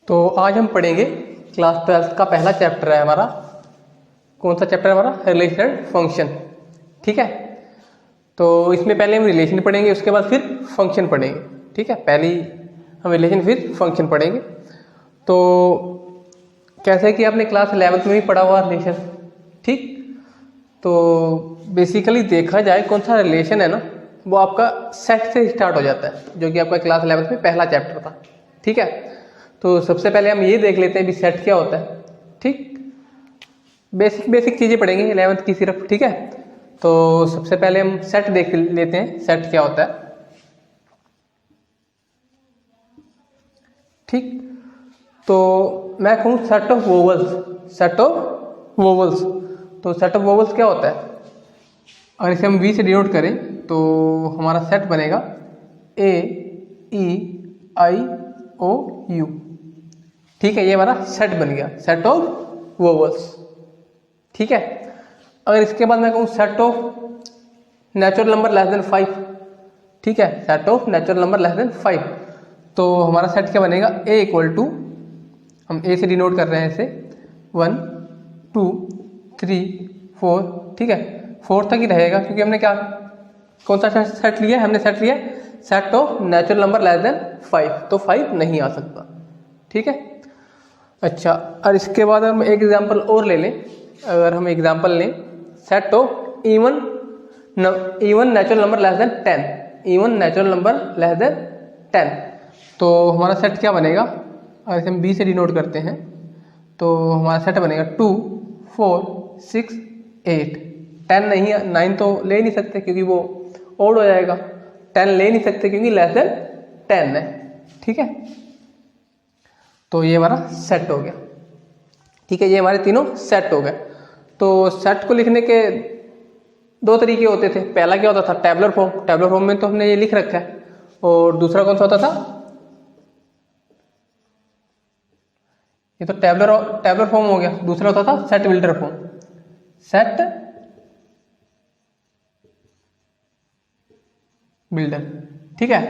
तो आज हम पढ़ेंगे क्लास 12 का पहला चैप्टर है हमारा। कौन सा चैप्टर है हमारा? Relation function. ठीक है, तो इसमें पहले हम रिलेशन पढ़ेंगे, उसके बाद फिर फंक्शन पढ़ेंगे। ठीक है, पहले हम रिलेशन फिर फंक्शन पढ़ेंगे। तो कैसे कि आपने क्लास 11th में भी पढ़ा हुआ रिलेशन। ठीक, तो बेसिकली देखा जाए कौन सा रिलेशन है ना, वो आपका सेट से स्टार्ट हो जाता है, जो कि आपका क्लास 11th में पहला चैप्टर था। ठीक है, तो सबसे पहले हम ये देख लेते हैं भी सेट क्या होता है। ठीक, बेसिक चीज़ें पढ़ेंगे 11th की सिर्फ। ठीक है, तो सबसे पहले हम सेट देख लेते हैं, सेट क्या होता है। ठीक, तो मैं कहूँ set of vowels. Set of vowels, तो सेट ऑफ वोवल्स क्या होता है? अगर इसे हम वी से डिनोट करें तो हमारा सेट बनेगा ए ई आई ओ यू। ठीक है, ये हमारा सेट बन गया, सेट ऑफ वोवल्स। ठीक है, अगर इसके बाद मैं कहूँ set of natural number less than 5। ठीक है, set of natural number less than 5, तो हमारा सेट क्या बनेगा? ए इक्वल टू, हम ए से डिनोट कर रहे हैं इसे 1 2 3 4। ठीक है, 4 तक ही रहेगा क्योंकि हमने क्या, कौन सा सेट लिया है? हमने सेट लिया set of natural number less than 5, तो 5 नहीं आ सकता। ठीक है, अच्छा, और इसके बाद हम एक एग्जांपल और ले लें। अगर हम एग्जांपल लें set of even natural number less than 10, even natural number less than 10, तो हमारा सेट क्या बनेगा? अगर इसे हम बी से डिनोट करते हैं तो हमारा सेट बनेगा 2 4 6 8। 10 नहीं, 9 तो ले नहीं सकते क्योंकि वो ओड हो जाएगा। 10 ले नहीं सकते क्योंकि लेस देन 10 है। ठीक है, तो ये हमारा सेट हो गया। ठीक है, ये हमारे तीनों सेट हो गए। तो सेट को लिखने के दो तरीके होते थे। पहला क्या होता था? Tabular form. टैबुलर फॉर्म में तो हमने ये लिख रखा है। और दूसरा कौन सा होता था? ये तो टैबुलर फॉर्म हो गया। दूसरा होता था set builder form. Set builder. ठीक है,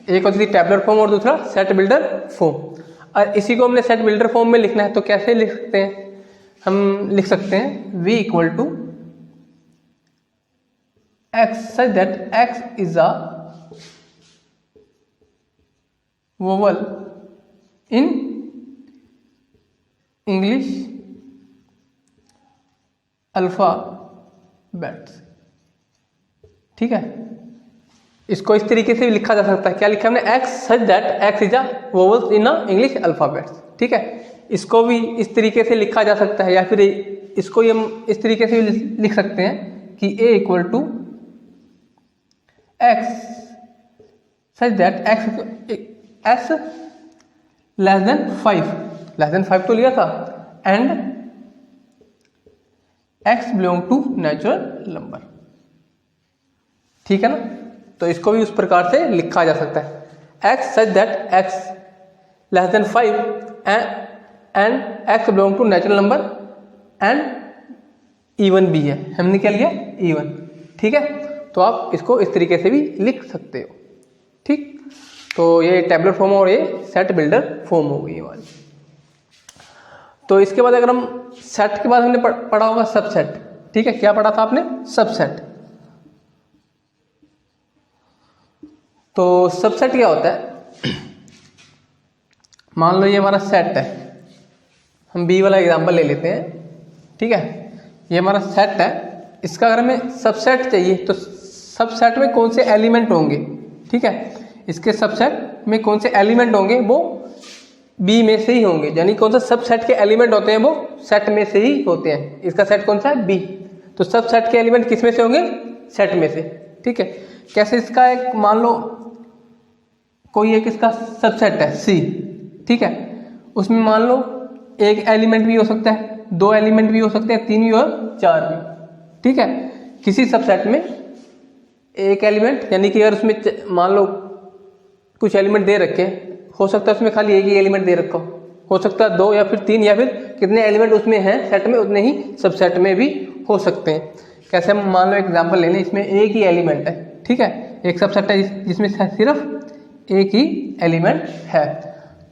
एक होती थी टैबुलर फॉर्म और दूसरा सेट बिल्डर फॉर्म। और इसी को हमने सेट बिल्डर फॉर्म में लिखना है, तो कैसे लिख सकते हैं? हम लिख सकते हैं v equal to x such that x is a vowel in English alphabets. ठीक है, इसको इस तरीके से भी लिखा जा सकता है। क्या लिखा हमने? x such that x is a vowels in a English alphabets. ठीक है, इसको भी इस तरीके से लिखा जा सकता है, या फिर इसको हम इस तरीके से भी लिख सकते हैं कि a equal to x such that x less than 5, less than 5 तो लिया था, and x belong to natural number. ठीक है ना, तो इसको भी उस प्रकार से लिखा जा सकता है, x such that x less than 5 and x belong to natural number and even भी है। हमने क्या लिया? इवन। ठीक है, तो आप इसको इस तरीके से भी लिख सकते हो। ठीक, तो ये टैबुलर फॉर्म और ये सेट बिल्डर फॉर्म हो गई वाली। तो इसके बाद अगर हम सेट के बाद हमने पढ़ा होगा सबसेट। ठीक है, क्या पढ़ा था आपने? सबसेट। तो सबसेट क्या होता है? मान लो ये हमारा सेट है, हम बी वाला एग्जांपल ले लेते हैं। ठीक है, ये हमारा सेट है, इसका अगर हमें सबसेट चाहिए तो सबसेट में कौन से एलिमेंट होंगे? ठीक है, इसके सबसेट में कौन से एलिमेंट होंगे? वो बी में से ही होंगे, यानी कौन सा सबसेट के एलिमेंट होते हैं वो सेट में से ही होते हैं। इसका सेट कौन सा है? बी। तो सबसेट के एलिमेंट किस में से होंगे? सेट में से। ठीक है, कैसे? इसका एक मान लो कोई एक इसका सबसेट है सी। ठीक है, उसमें मान लो एक एलिमेंट भी हो सकता है, 2 एलिमेंट भी हो सकते हैं, 3 भी और 4 भी। ठीक है, किसी सबसेट में एक एलिमेंट, यानी कि अगर उसमें मान लो कुछ एलिमेंट दे रखे, हो सकता है उसमें खाली एक ही एलिमेंट दे रखा हो सकता है 2 या फिर 3 या फिर कितने एलिमेंट उसमें हैं सेट में, उतने ही सबसेट में भी हो सकते हैं। कैसे? हम मान लो एग्जांपल ले लें, इसमें एक ही एलिमेंट है। ठीक है, एक सबसेट है जिसमें सिर्फ एक ही एलिमेंट है,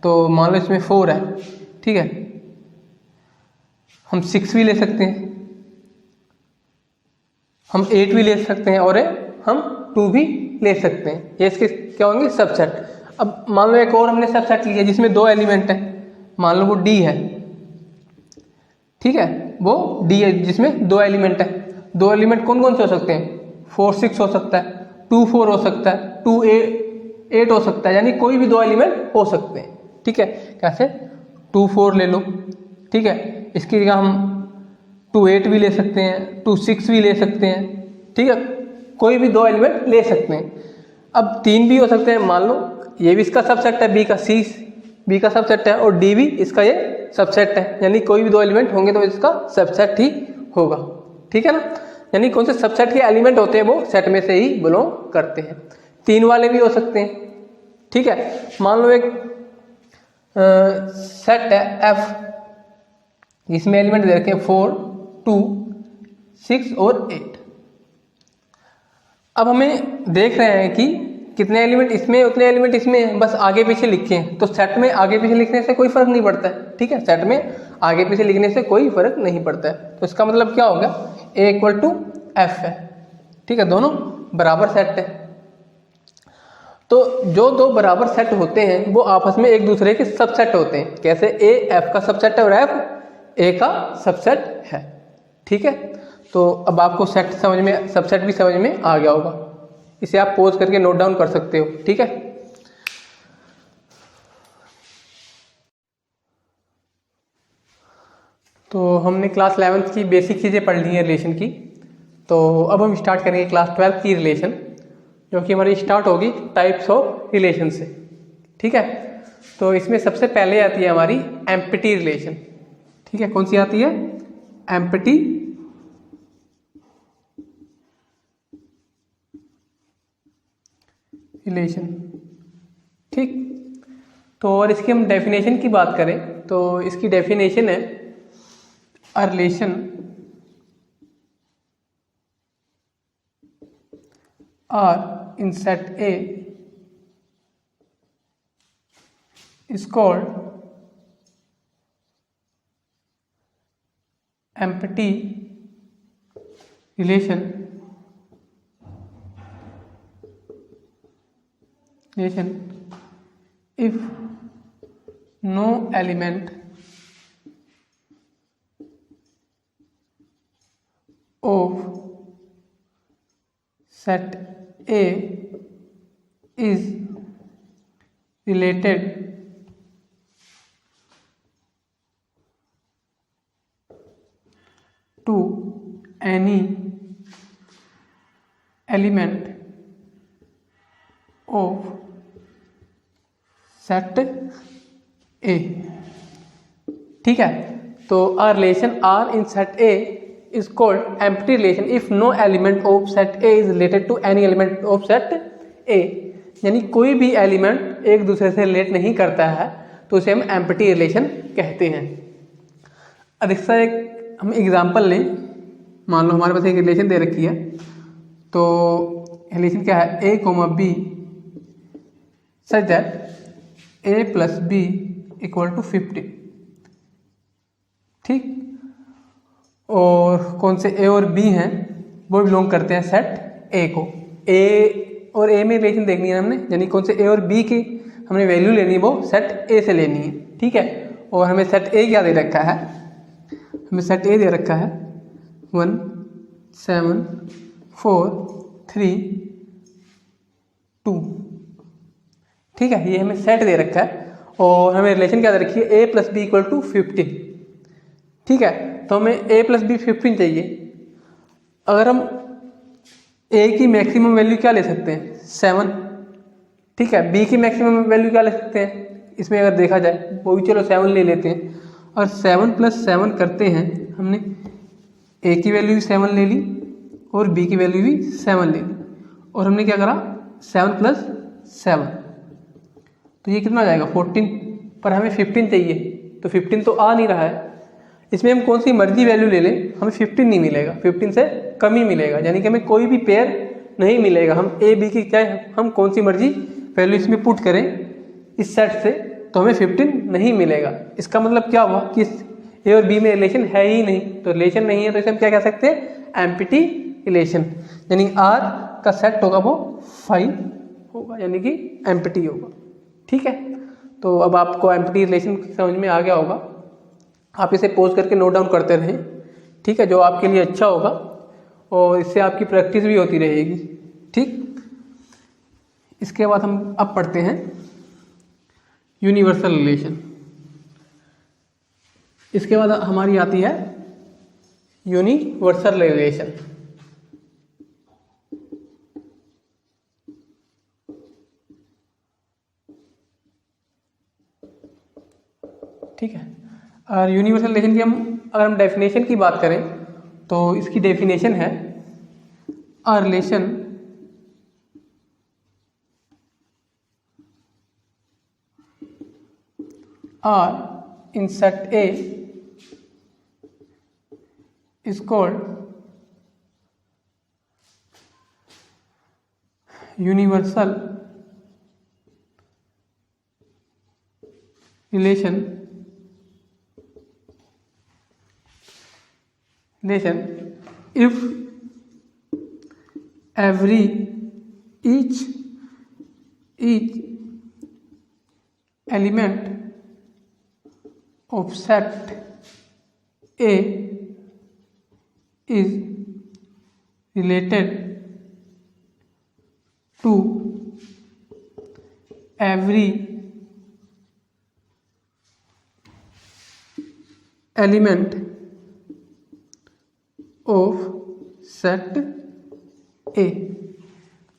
तो मान लो इसमें 4 है, ठीक है, हम 6 भी ले सकते हैं, हम 8 भी ले सकते हैं और हम 2 भी ले सकते हैं। ये इसके क्या होंगे? सबसेट। अब मान लो एक और हमने सबसेट लिया जिसमें 2 एलिमेंट हैं, मान लो वो D है, ठीक है, वो D है जिसमें 2 एलिमेंट है। 2 एलिमेंट कौन कौन से हो सकते हैं? 4 6 हो सकता है, 2 4 हो सकता है, 2 8 हो सकता है, यानी कोई भी 2 एलिमेंट हो सकते हैं, ठीक है। कैसे? 2 4 ले लो, ठीक है, इसकी जगह हम 2 8 भी ले सकते हैं, 2 6 भी ले सकते हैं, ठीक है, कोई भी 2 एलिमेंट ले सकते हैं। अब 3 भी हो सकते हैं, मान लो ये भी इसका सबसेट है, बी का सबसेट है और डी भी इसका ये सबसेट है, यानी कोई भी 2 एलिमेंट होंगे तो इसका सबसेट ही होगा, ठीक है ना। यानी कौन से सबसेट के एलिमेंट होते हैं वो सेट में से ही बिलोंग करते हैं। 3 वाले भी हो सकते हैं, ठीक है। मान लो एक सेट है F, इसमें एलिमेंट दे रखे हैं 4 2 6 और 8। अब हमें देख रहे हैं कि कितने एलिमेंट इसमें उतने एलिमेंट इसमें, बस आगे पीछे लिखे हैं। तो सेट में आगे पीछे लिखने से कोई फर्क नहीं पड़ता है, ठीक है, सेट में आगे पीछे लिखने से कोई फर्क नहीं पड़ता है। तो इसका मतलब क्या होगा? A = F है, ठीक है, दोनों बराबर सेट है। तो जो 2 बराबर सेट होते हैं वो आपस में एक दूसरे के सबसेट होते हैं। कैसे? A F का सबसेट है और F A का सबसेट है, ठीक है। तो अब आपको सेट समझ में, सबसेट भी समझ में आ गया होगा। इसे आप पॉज करके नोट डाउन कर सकते हो, ठीक है। तो हमने क्लास 11th की बेसिक चीज़ें पढ़ ली हैं रिलेशन की। तो अब हम स्टार्ट करेंगे क्लास 12th की रिलेशन, जो कि हमारी स्टार्ट होगी टाइप्स ऑफ रिलेशन से, ठीक है। तो इसमें सबसे पहले आती है हमारी एम्प्टी रिलेशन, ठीक है। कौन सी आती है? एम्प्टी रिलेशन, ठीक। तो और इसकी हम डेफिनेशन की बात करें तो इसकी डेफिनेशन है a relation R in set A is called empty relation if no element of set A is related to any element of set A, ठीक है। तो a relation R in set A is called empty relation if no element of set A is related to any element of set A, यानी कोई भी element एक दूसरे से relate नहीं करता है तो उसे हम एम्प्टी रिलेशन कहते हैं। अब इसका एक हम एग्जांपल लें। मान लो हमारे पास एक रिलेशन दे रखी है, तो रिलेशन क्या है? A, B such that A + B = 50, ठीक। और कौन से A और B हैं वो बिलोंग करते हैं सेट A को। A और A में रिलेशन देखनी है हमने, यानी कौन से A और B की हमने वैल्यू लेनी है वो सेट A से लेनी है, ठीक है। और हमें सेट A क्या दे रखा है? हमें सेट A दे रखा है 1 7 4 3 2, ठीक है, ये हमें सेट दे रखा है। और हमें रिलेशन क्या दे रखी है? A + B = 50, ठीक है। तो हमें A + B 15 चाहिए। अगर हम A की मैक्सिमम वैल्यू क्या ले सकते हैं? 7, ठीक है। B की मैक्सिमम वैल्यू क्या ले सकते हैं इसमें अगर देखा जाए? वो भी चलो 7 ले लेते हैं। और 7 + 7 करते हैं, हमने A की वैल्यू भी 7 ले ली और B की वैल्यू भी 7 ले ली, और हमने क्या करा? 7 + 7, तो ये कितना आ जाएगा? 14। पर हमें 15 चाहिए, तो 15 तो आ नहीं रहा है। इसमें हम कौन सी मर्जी वैल्यू ले लें हमें 15 नहीं मिलेगा, 15 से कम ही मिलेगा, यानी कि हमें कोई भी पेयर नहीं मिलेगा। हम A B की चाहे हम कौन सी मर्जी वैल्यू इसमें पुट करें इस सेट से, तो हमें 15 नहीं मिलेगा। इसका मतलब क्या हुआ कि ए और बी में रिलेशन है ही नहीं, तो रिलेशन नहीं है तो इसे हम क्या कह सकते हैं, एम्प्टी रिलेशन। यानी आर का सेट होगा वो 5 होगा, यानी कि एम्प्टी होगा। ठीक है, तो अब आपको एम्प्टी रिलेशन समझ में आ गया होगा। आप इसे पोज करके नोट डाउन करते रहें, ठीक है, जो आपके लिए अच्छा होगा और इससे आपकी प्रैक्टिस भी होती रहेगी। ठीक, इसके बाद हम अब पढ़ते हैं यूनिवर्सल रिलेशन। इसके बाद हमारी आती है यूनिवर्सल रिलेशन। ठीक है, और यूनिवर्सल रिलेशन की अगर हम डेफिनेशन की बात करें तो इसकी डेफिनेशन है a relation R in set A is called universal relation if each element of set A is related to every element of set A।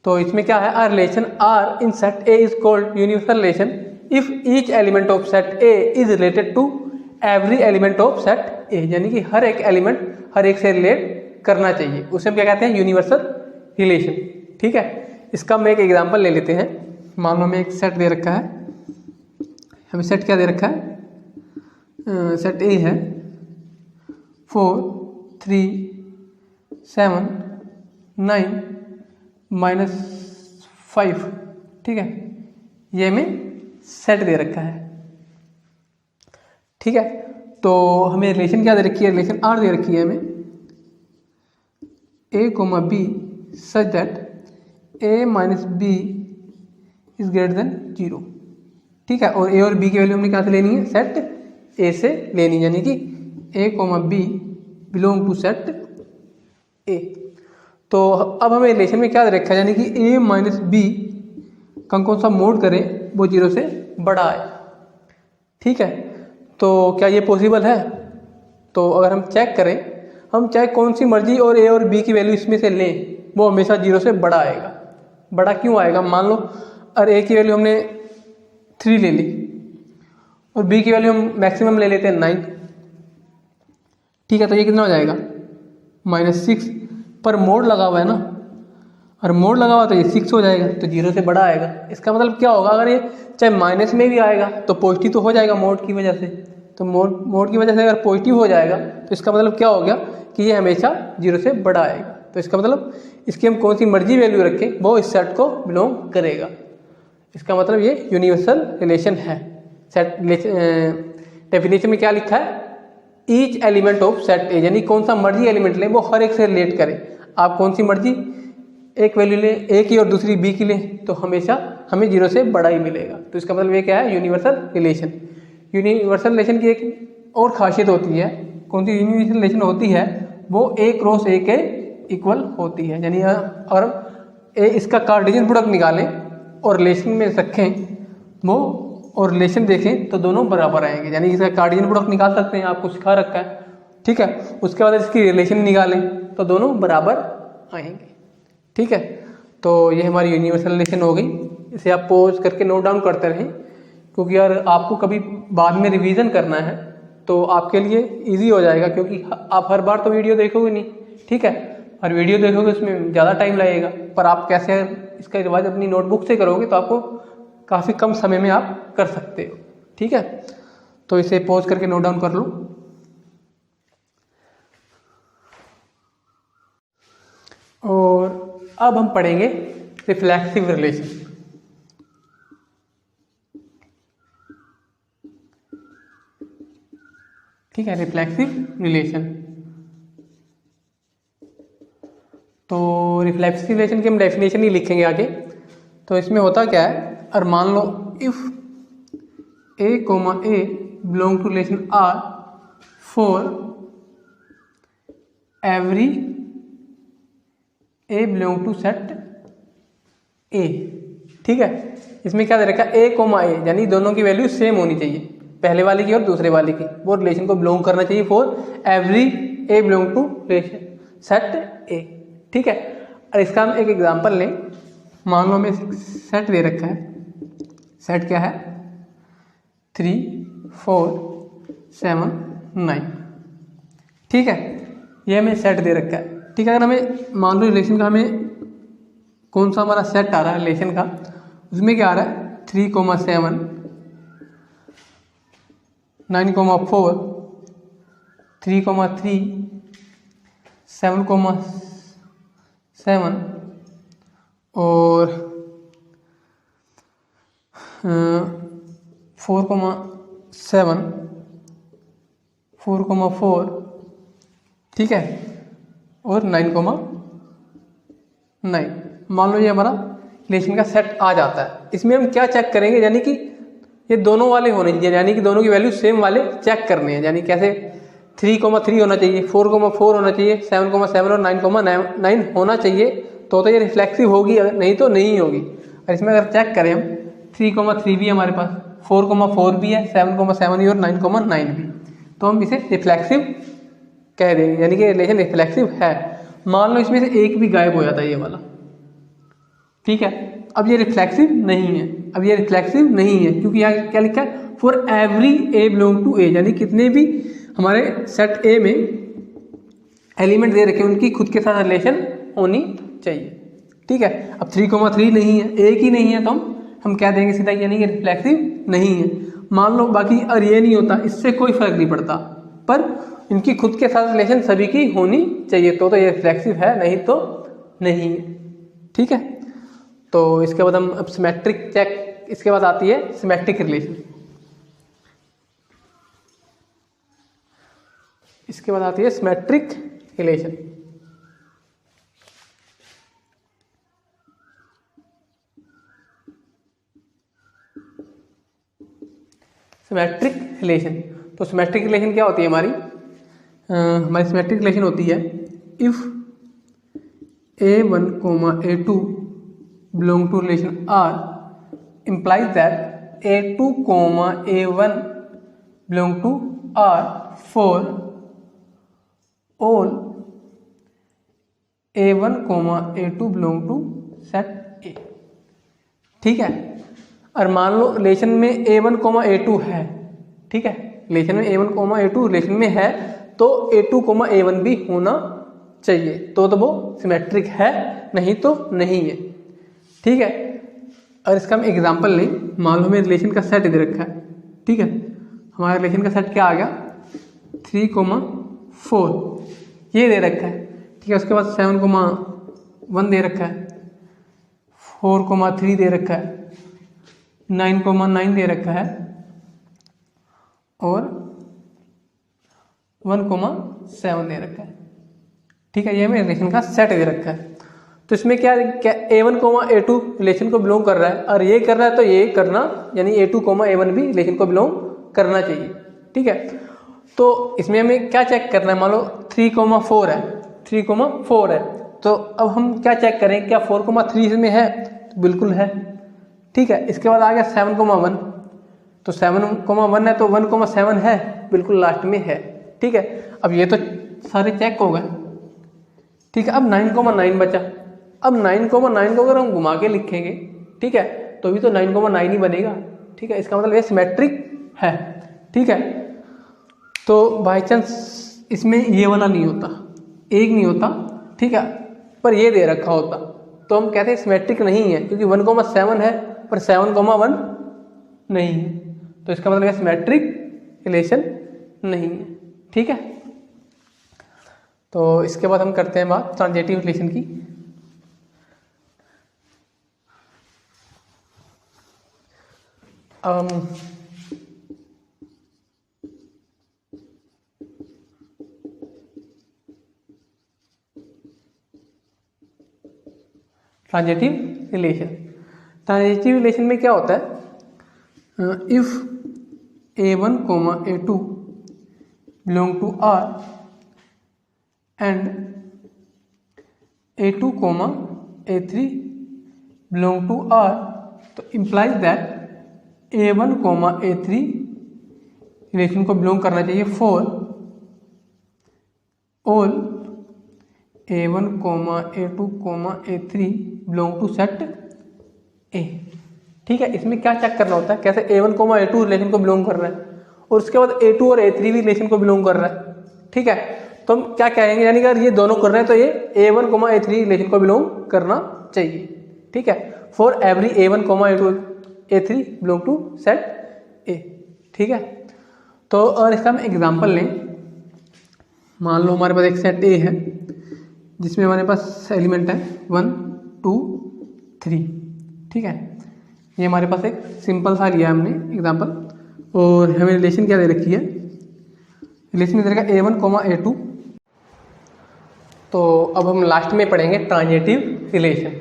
तो इसमें क्या है, a relation R in set A is called universal relation if each element of set A is related to every element of set A, यानी कि हर एक element हर एक से relate करना चाहिए, उसे हम क्या कहते हैं, यूनिवर्सल रिलेशन। ठीक है, इसका हम एक एग्जांपल ले लेते हैं। मान लो हमें एक सेट दे रखा है, हमें सेट क्या दे रखा है, सेट ए है 4 3 7 9 -5। ठीक है, ये हमें सेट दे रखा है। ठीक है, तो हमें रिलेशन क्या दे रखी है, रिलेशन आर दे रखी है हमें a comma b such that a minus b is greater than 0। ठीक है, और ए और बी की वैल्यू हमने क्या से लेनी है, सेट ए से लेनी है, यानी कि a comma b belong to set A. तो अब हमें रिलेशन में क्या दे रखा है, यानी कि ए माइनस बी का कौन सा मोड करें वो 0 से बड़ा है। ठीक है, तो क्या ये पॉसिबल है, तो अगर हम चेक करें, हम चाहे कौन सी मर्जी और ए और बी की वैल्यू इसमें से लें वो हमेशा 0 से बड़ा आएगा। बड़ा क्यों आएगा, मान लो अरे ए की वैल्यू हमने 3 ले ली और बी की वैल्यू हम मैक्सिमम ले लेते हैं 9। ठीक है, तो ये कितना हो जाएगा, -6, पर मोड लगा हुआ है ना, और मोड लगा हुआ तो ये 6 हो जाएगा, तो 0 से बड़ा आएगा। इसका मतलब क्या होगा, अगर ये चाहे माइनस में भी आएगा तो पॉजिटिव तो हो जाएगा मोड की वजह से, तो मोड की वजह से अगर पॉजिटिव हो जाएगा तो इसका मतलब क्या हो गया कि ये हमेशा 0 से बड़ा आएगा। तो इसका मतलब इसकी हम कौन सी मर्जी वैल्यू रखें वो इस सेट को बिलोंग करेगा। इसका मतलब ये यूनिवर्सल रिलेशन है। सेट डेफिनेशन में क्या लिखा है, each element of set A, यानी कौन सा मर्जी एलिमेंट लें वो हर एक से रिलेट करे। आप कौन सी मर्जी एक वैल्यू लें ए की और दूसरी बी की लें तो हमेशा हमें 0 से बड़ा ही मिलेगा। तो इसका मतलब ये क्या है, यूनिवर्सल रिलेशन। यूनिवर्सल रिलेशन की एक और खासियत होती है, कौन सी यूनिवर्सल रिलेशन होती है, वो ए क्रॉस ए के इक्वल होती है। यानी अगर ए इसका कार्टेशियन प्रोडक्ट निकालें और रिलेशन में रखें वो और रिलेशन देखें तो दोनों बराबर आएंगे। यानी इसका कार्टेशियन प्रोडक्ट निकाल सकते हैं, आपको सिखा रखा है। ठीक है, उसके बाद इसकी रिलेशन निकालें तो दोनों बराबर आएंगे। ठीक है, तो ये हमारी यूनिवर्सल रिलेशन हो गई। इसे आप पॉज करके नोट डाउन करते रहें, क्योंकि यार आपको कभी बाद में रिवीजन करना है तो आपके लिए इजी हो जाएगा, क्योंकि आप हर बार तो वीडियो देखोगे नहीं। ठीक है, हर वीडियो देखोगे उसमें ज़्यादा टाइम लगेगा, पर आप कैसे इसका रिवाइज अपनी नोटबुक से करोगे तो आपको काफ़ी कम समय में आप कर सकते हो। ठीक है, तो इसे पॉज करके नोट डाउन कर लो। और अब हम पढ़ेंगे रिफ्लेक्सिव रिलेशन। ठीक है, रिफ्लेक्सिव रिलेशन। तो रिफ्लेक्सिव रिलेशन की हम डेफिनेशन ही लिखेंगे आगे। तो इसमें होता क्या है, और मान लो if a comma a belong to relation R for every a belong to set A. ठीक है, इसमें क्या दे रखा है, ए कोमा ए, यानी दोनों की वैल्यू सेम होनी चाहिए, पहले वाले की और दूसरे वाले की, वो रिलेशन को बिलोंग करना चाहिए for every a belong to relation set A. ठीक है, और इसका हम एक एग्जांपल लें। मान लो हमें सेट दे रखा है, सेट क्या है 3 4 7 9। ठीक है, ये हमें सेट दे रखा है। ठीक है, अगर हमें मान लो रिलेशन का हमें कौन सा हमारा सेट आ रहा है रिलेशन का, उसमें क्या आ रहा है 3,7 9,4 3,3 7,7 और 4,7 4,4। ठीक है, और 9,9। मान लो ये हमारा रिलेशन का सेट आ जाता है। इसमें हम क्या चेक करेंगे, यानी कि ये दोनों वाले होने चाहिए, यानी कि दोनों की वैल्यू सेम वाले चेक करने हैं। यानी कैसे 3,3 होना चाहिए, 4,4 होना चाहिए, 7,7 और 9,9 होना चाहिए, तो ये रिफ्लेक्सिव होगी, नहीं तो नहीं होगी। और इसमें अगर चेक करें हम 3,3 भी है हमारे पास, 4,4 भी है, 7,7 भी और 9,9 भी, तो हम इसे रिफ्लेक्सिव कह देंगे, यानी कि रिलेशन रिफ्लेक्सिव है। मान लो इसमें से एक भी गायब हो जाता है, ये वाला। ठीक है, अब ये रिफ्लेक्सिव नहीं है, अब ये रिफ्लेक्सिव नहीं है, क्योंकि यहाँ क्या लिखा है for every a belong to A, यानी कितने भी हमारे सेट ए में एलिमेंट दे रखे उनकी खुद के साथ रिलेशन होनी चाहिए। ठीक है, अब 3,3 नहीं है, एक ही नहीं है, तो हम क्या देंगे सीधा, यानी कि रिफ्लेक्सिव नहीं है। मान लो बाकी और ये नहीं होता, इससे कोई फर्क नहीं पड़ता, पर इनकी खुद के साथ रिलेशन सभी की होनी चाहिए, तो ये रिफ्लेक्सिव है, नहीं तो नहीं है। ठीक है, तो इसके बाद हम अब सिमेट्रिक चेक, इसके बाद आती है सिमेट्रिक रिलेशन। इसके बाद आती है सिमेट्रिक रिलेशन। सिमेट्रिक रिलेशन, तो सिमेट्रिक रिलेशन क्या होती है हमारी, हमारी सिमेट्रिक रिलेशन होती है if A1, A2 belong to relation R implies that A2, A1 belong to R for all A1, A2 belong to set A। ठीक है, और मान लो रिलेशन में A1, A2 है। ठीक है, रिलेशन में A1, A2 रिलेशन में है, तो A2, A1 भी होना चाहिए, तो वो सिमेट्रिक है, नहीं तो नहीं है। ठीक है, और इसका हम एग्जांपल लें। मान लो हमें रिलेशन का सेट दे रखा है। ठीक है, हमारा रिलेशन का सेट क्या आ गया 3,4 ये दे रखा है। ठीक है, उसके बाद 7,1 दे रखा है, 4,3 दे रखा है, 9,9 दे रखा है और 1,7 दे रखा है। ठीक है, ये हमें रिलेशन का सेट दे रखा है। तो इसमें क्या A1, A2 रिलेशन को बिलोंग कर रहा है, और ये कर रहा है तो ये करना, यानी A2, A1 भी रिलेशन को बिलोंग करना चाहिए। ठीक है, तो इसमें हमें क्या चेक करना है, मान लो 3,4 है, 3,4 है, तो अब हम क्या चेक करें, क्या 4,3 इसमें है, तो बिल्कुल है। ठीक है, इसके बाद आ गया 7,1, तो 7,1 है, तो 1,7 है, बिल्कुल लास्ट में है। ठीक है, अब ये तो सारे चेक हो गए। ठीक है, अब 9,9 बचा। अब 9,9 को अगर हम घुमा के लिखेंगे, ठीक है, तो भी तो 9,9 ही बनेगा। ठीक है, इसका मतलब ये सिमेट्रिक है। ठीक है, तो बाई चांस इसमें ये वाला नहीं होता, एक नहीं होता, ठीक है, पर ये दे रखा होता, तो हम कहते हैं सिमेट्रिक नहीं है, क्योंकि 1,7 है पर 7,1 नहीं है, तो इसका मतलब सिमेट्रिक रिलेशन नहीं है। ठीक है, तो इसके बाद हम करते हैं बात ट्रांजिटिव रिलेशन की। Transitive relation. ट्रांजिटिव रिलेशन में क्या होता है, if A1, A2 belong to R and A2, A3 belong to R, तो implies that A1, A3 relation को बिलोंग करना चाहिए for all A1, A2, A3 belong to set A। ठीक है, इसमें क्या चेक करना होता है, कैसे A1, A2 रिलेशन को बिलोंग कर रहा है और उसके बाद A2 और A3 भी रिलेशन को बिलोंग कर रहा है। ठीक है, तो हम क्या कहेंगे, यानी कि अगर ये दोनों कर रहे हैं तो ये A1, A3 रिलेशन को बिलोंग करना चाहिए। ठीक है, for every A1, A2, A3 belong to set A। ठीक है, तो और इसका हम एग्जांपल लें, मान लो हमारे पास एक सेट A है जिसमें हमारे पास एलिमेंट है 1, 2, 3। ठीक है, ये हमारे पास एक सिंपल सा लिया हमने एग्जांपल, और हमें रिलेशन क्या दे रखी है, रिलेशन में दे रखा A1, A2। तो अब हम लास्ट में पढ़ेंगे ट्रांजिटिव रिलेशन।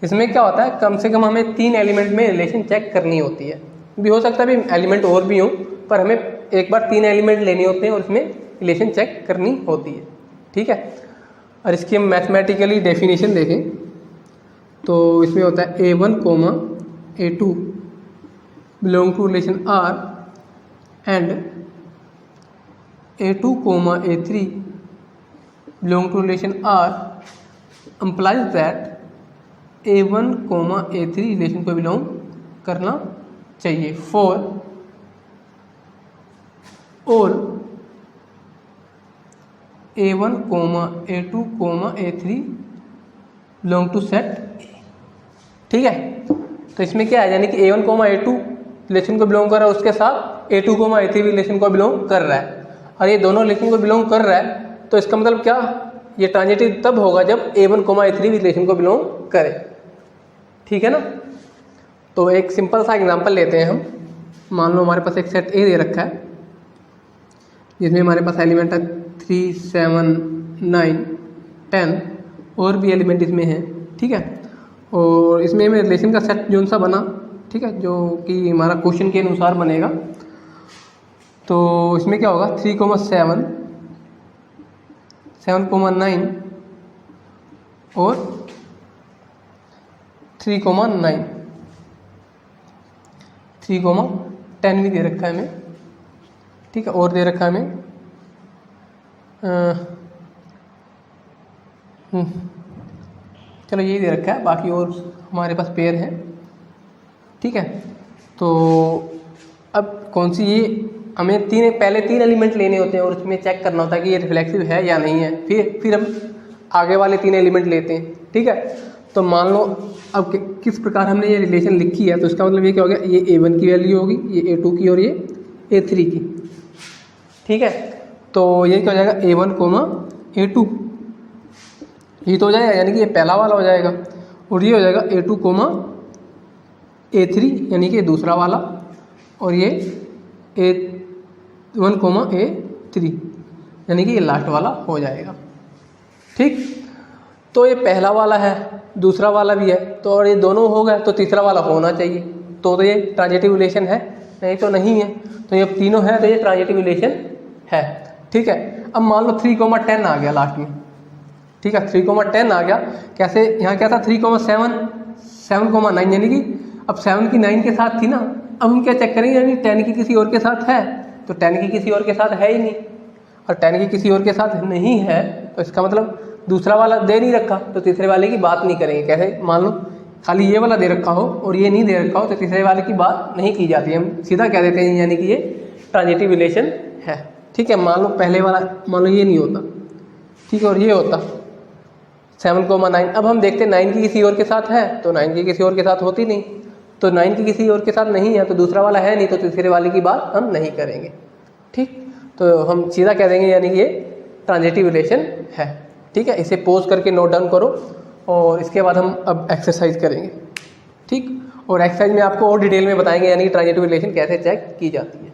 इसमें क्या होता है, कम से कम हमें 3 एलिमेंट में रिलेशन चेक करनी होती है, भी हो सकता है भी एलिमेंट और भी हो, पर हमें एक बार 3 एलिमेंट लेने होते हैं और उसमें रिलेशन चेक करनी होती है। ठीक है, और इसकी हम मैथमेटिकली डेफिनेशन देखें तो इसमें होता है A1, A2 belong to relation R and A2, A3 belong to relation R implies that A1, A3 relation को बिलोंग करना चाहिए for all A1, A2, A3 belong to set. ठीक है, तो इसमें क्या है, यानी कि A1, A2 रिलेशन को बिलोंग कर रहा है, उसके साथ A2, A3 रिलेशन को बिलोंग कर रहा है, और ये दोनों रिलेशन को बिलोंग कर रहा है, तो इसका मतलब क्या, ये ट्रांजिटिव तब होगा जब A1, A3 रिलेशन को बिलोंग करे। ठीक है ना, तो एक सिंपल सा एग्जांपल लेते हैं हम। मान लो हमारे पास एक सेट A दे रखा है जिसमें हमारे पास एलिमेंट है 3, 7, 9, 10 और भी एलिमेंट इसमें हैं। ठीक है, और इसमें हमें रिलेशन का सेट जो सा बना, ठीक है, जो कि हमारा क्वेश्चन के अनुसार बनेगा, तो इसमें क्या होगा 3, 7, 7, 9 और 3, 9, 3, 10 भी दे रखा है हमें। ठीक है, और दे रखा है हमें चलो यही दे रखा है, बाकी और हमारे पास पेयर है। ठीक है, तो अब कौन सी, ये हमें पहले 3 एलिमेंट लेने होते हैं और उसमें चेक करना होता है कि ये रिफ्लेक्सिव है या नहीं है, फिर हम आगे वाले 3 एलिमेंट लेते हैं। ठीक है, तो मान लो अब किस प्रकार हमने ये रिलेशन लिखी है, तो इसका मतलब ये क्या हो गया, ये A1 की वैल्यू होगी, ये A2 की और ये A3 की। ठीक है, तो ये क्या हो जाएगा A1, A2 ये तो हो जाएगा, यानी कि ये पहला वाला हो जाएगा, और ये हो जाएगा A2, A3 यानी कि ये दूसरा वाला, और ये A1, A3 यानी कि ये लास्ट वाला हो जाएगा। ठीक, तो ये पहला वाला है, दूसरा वाला भी है, तो और ये दोनों हो गए, तो तीसरा वाला होना चाहिए, तो ये ट्रांजिटिव रिलेशन है, नहीं तो नहीं है। तो ये तीनों है तो ये ट्रांजिटिव रिलेशन है। ठीक है, अब मान लो 3, 10 आ गया लास्ट में। ठीक है, 3, 10 आ गया, कैसे, यहाँ क्या था 3, 7, 7, 9, यानी कि अब 7 की 9 के साथ थी ना, अब हम क्या चेक करेंगे, यानी 10 की किसी और के साथ है, तो 10 की किसी और के साथ है ही नहीं, और 10 की किसी और के साथ नहीं है, तो इसका मतलब दूसरा वाला दे नहीं रखा, तो तीसरे वाले की बात नहीं करेंगे। कैसे, मान लो खाली ये वाला दे रखा हो और ये नहीं दे रखा हो, तो तीसरे वाले की बात नहीं की जाती है, हम सीधा कह देते हैं यानी कि ये ट्रांजिटिव रिलेशन है। ठीक है, मान लो पहले वाला, मान लो ये नहीं होता, ठीक है, और ये होता 7, 9, अब हम देखते हैं 9 की किसी और के साथ है, तो 9 की किसी और के साथ होती नहीं, तो 9 की किसी और के साथ नहीं है, तो दूसरा वाला है नहीं, तो तीसरे वाले की बात हम नहीं करेंगे। ठीक, तो हम सीधा कह देंगे यानी कि ये ट्रांजिटिव रिलेशन है। ठीक है, इसे पॉज करके नोट डाउन करो, और इसके बाद हम अब एक्सरसाइज करेंगे। ठीक, और एक्सरसाइज में आपको और डिटेल में बताएंगे यानी कि ट्रांजिटिव रिलेशन कैसे चेक की जाती है।